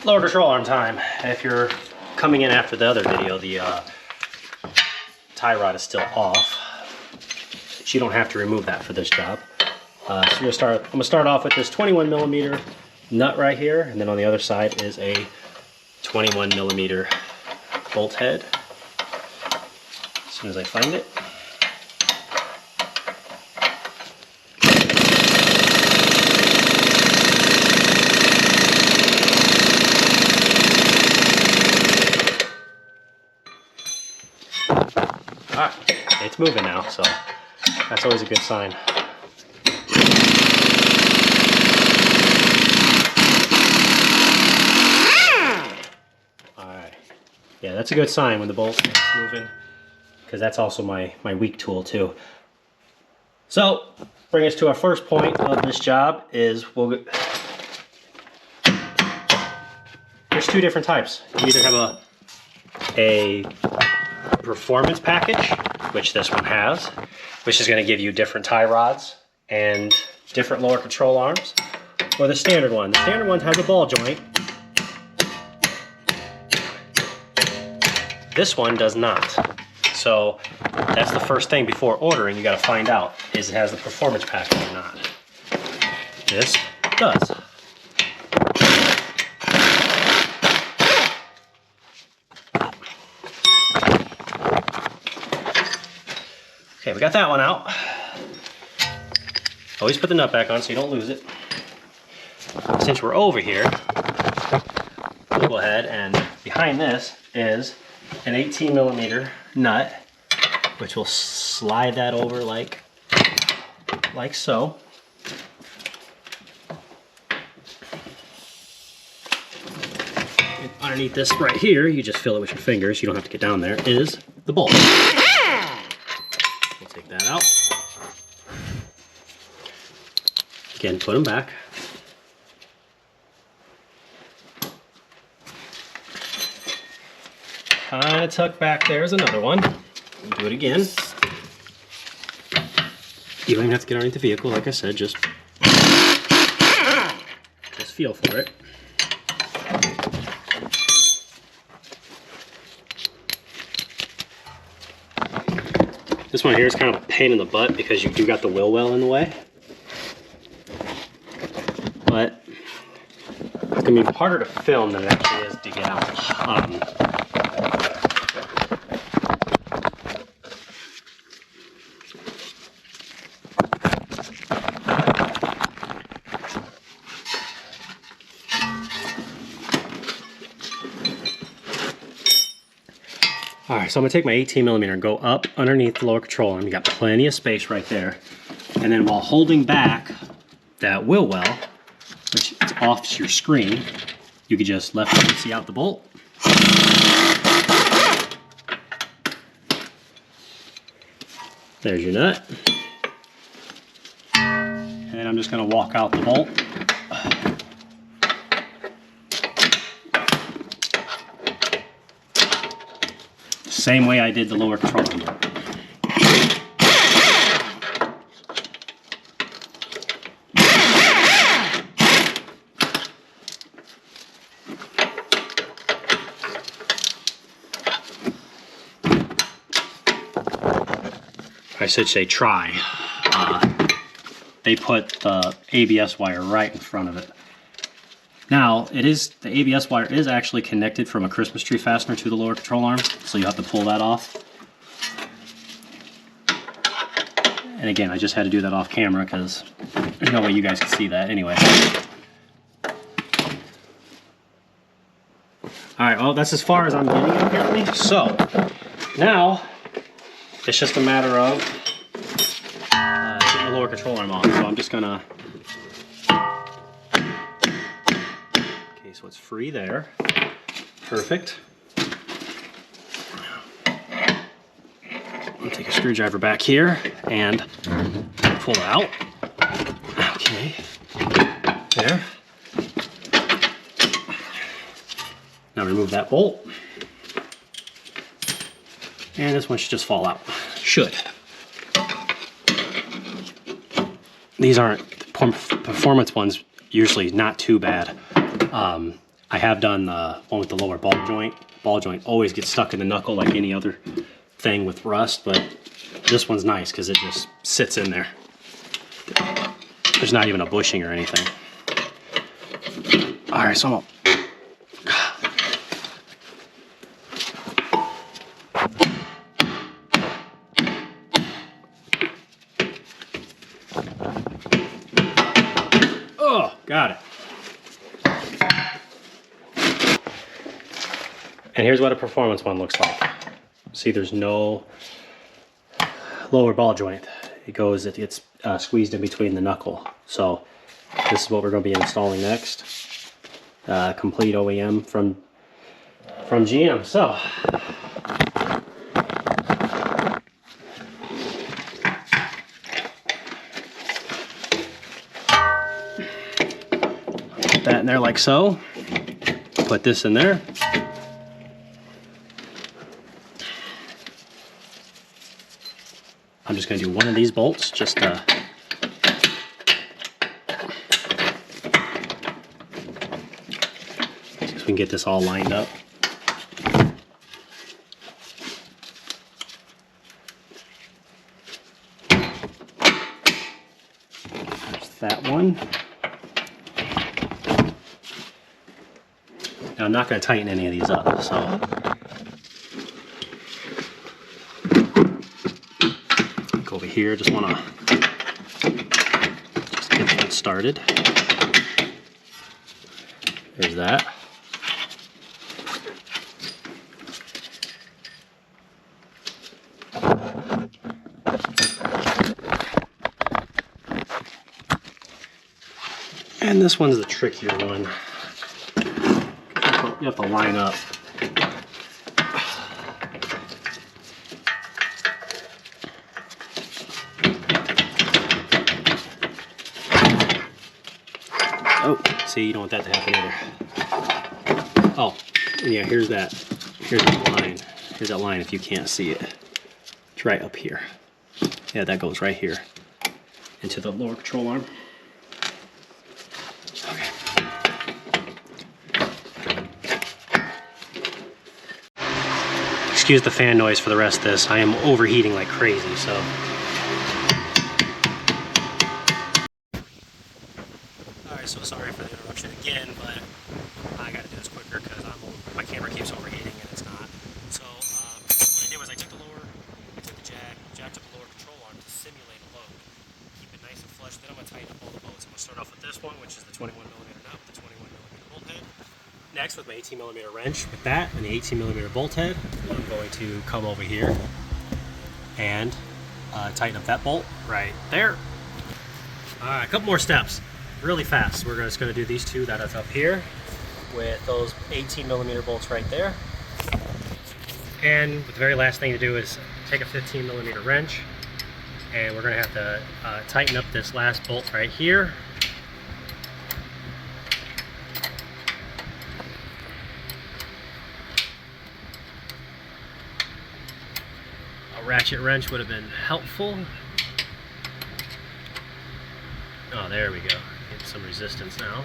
lower control arm time. If you're coming in after the other video, the tie rod is still off. So you don't have to remove that for this job. So I'm gonna start off with this 21 millimeter nut right here, and then on the other side is a 21 millimeter bolt head. As soon as I find it. Alright, it's moving now, so that's always a good sign. Alright, yeah, that's a good sign when the bolt is moving, because that's also my weak tool too. So, bring us to our first point of this job is there's two different types. You either have a performance package, which this one has, which is going to give you different tie rods and different lower control arms, or the standard one. The standard one has a ball joint. This one does not. So that's the first thing before ordering you got to find out, is it has the performance package or not. This does. Okay, we got that one out. Always put the nut back on so you don't lose it. Since we're over here, we'll go ahead and behind this is an 18 millimeter nut, which will slide that over like so. And underneath this right here, you just fill it with your fingers. You don't have to get down there, is the bolt. We'll take that out. Again, put them back. Kind of tuck back. There's another one. Do it again. You don't even have to get underneath the vehicle. Like I said, just feel for it. This one here is kind of a pain in the butt because you do got the wheel well in the way. But it's going to be harder to film than it actually is to get out. Alright, so I'm going to take my 18 millimeter and go up underneath the lower control arm. You got plenty of space right there. And then while holding back that wheel well, which is off your screen, you could just left and see out the bolt. There's your nut. And I'm just going to walk out the bolt. Same way I did the lower control arm. I should say try. They put the ABS wire right in front of it. Now, the ABS wire is actually connected from a Christmas tree fastener to the lower control arm, so you have to pull that off. And again, I just had to do that off camera because there's no way you guys can see that anyway. Alright, well, that's as far as I'm getting it apparently. So, now, it's just a matter of getting the lower control arm off. So I'm just gonna... Okay, so it's free there. Perfect. I'll take a screwdriver back here and pull it out. Okay. There. Now remove that bolt. And this one should just fall out. Should. These aren't performance ones, usually not too bad. I have done the one with the lower ball joint. Ball joint always gets stuck in the knuckle like any other thing with rust, but this one's nice because it just sits in there. There's not even a bushing or anything. All right, so I'm oh, got it. And here's what a performance one looks like. See, there's no lower ball joint. It gets squeezed in between the knuckle. So this is what we're going to be installing next. Complete OEM from GM. So put that in there like so. Put this in there. I'm just going to do one of these bolts, just so we can get this all lined up. There's that one. Now I'm not going to tighten any of these up, so over here, just want to get that started. There's that. And this one's the trickier one. You have to line up. Oh, see, you don't want that to happen either. Oh, and yeah, here's that line. Here's that line if you can't see it. It's right up here. Yeah, that goes right here into the lower control arm. Okay. Excuse the fan noise for the rest of this. I am overheating like crazy, so. So sorry for the interruption again, but I got to do this quicker because my camera keeps overheating and it's not. So what I did was I took the jacked up the lower control arm to simulate a load. Keep it nice and flush. Then I'm going to tighten up all the bolts. I'm going to start off with this one, which is the 21mm nut with the 21mm bolt head. Next, with my 18mm wrench, with that and the 18mm bolt head, I'm going to come over here and tighten up that bolt right there. All right, a couple more steps. Really fast. We're just going to do these two that is up here with those 18mm bolts right there. And the very last thing to do is take a 15mm wrench, and we're going to have to tighten up this last bolt right here. A ratchet wrench would have been helpful. Oh, there we go. Get some resistance now.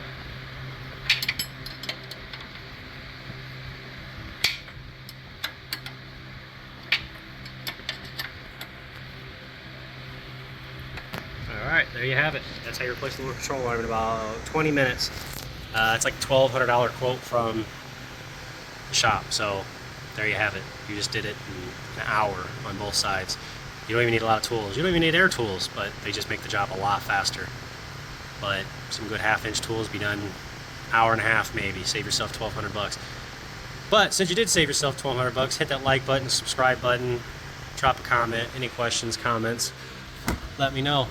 Alright, there you have it. That's how you replace the lower control arm in about 20 minutes. It's like a $1,200 quote from the shop, so there you have it. You just did it in an hour on both sides. You don't even need a lot of tools. You don't even need air tools, but they just make the job a lot faster. But some good half-inch tools be done hour and a half maybe. Save yourself $1,200. But since you did save yourself $1,200, hit that like button, subscribe button, drop a comment. Any questions, comments, let me know.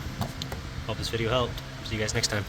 Hope this video helped. See you guys next time.